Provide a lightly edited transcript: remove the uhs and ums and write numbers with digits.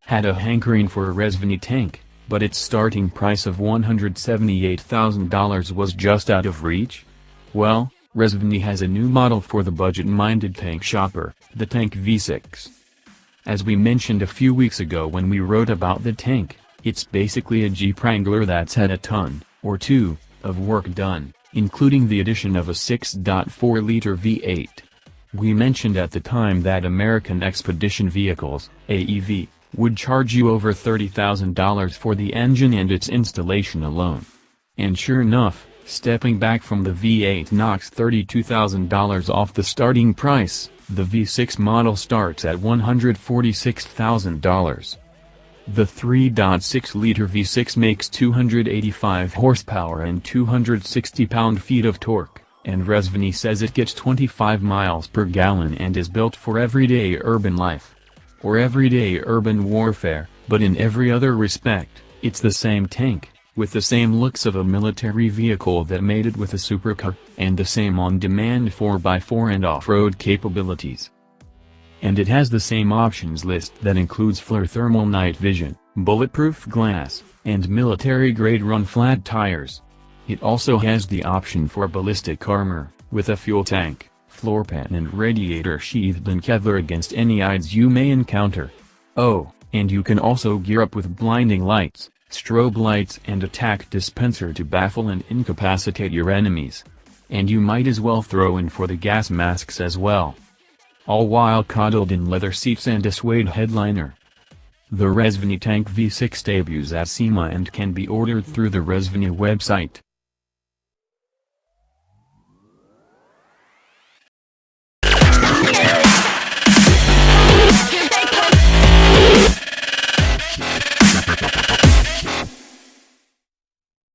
had a hankering for a Rezvani tank, but its starting price of $178,000 was just out of reach? Well, Rezvani has a new model for the budget-minded tank shopper, the Tank V6. As we mentioned a few weeks ago when we wrote about the tank, it's basically a Jeep Wrangler that's had a ton, or two, of work done, including the addition of a 6.4-liter V8. We mentioned at the time that American Expedition Vehicles, AEV, would charge you over $30,000 for the engine and its installation alone. And sure enough, stepping back from the V8 knocks $32,000 off the starting price. The V6 model starts at $146,000. The 3.6-liter V6 makes 285 horsepower and 260 pound-feet of torque, and Rezvani says it gets 25 miles per gallon and is built for everyday urban life. Or everyday urban warfare, but in every other respect, it's the same tank, with the same looks of a military vehicle that made it with a supercar, and the same on-demand 4x4 and off-road capabilities. And it has the same options list that includes FLIR thermal night vision, bulletproof glass, and military-grade run-flat tires. It also has the option for ballistic armor, with a fuel tank, floor pan and radiator sheathed in Kevlar against any odds you may encounter. Oh, and you can also gear up with blinding lights, strobe lights and a tack dispenser to baffle and incapacitate your enemies. And you might as well throw in for the gas masks as well. All while coddled in leather seats and a suede headliner. The Rezvani Tank V6 debuts at SEMA and can be ordered through the Rezvani website.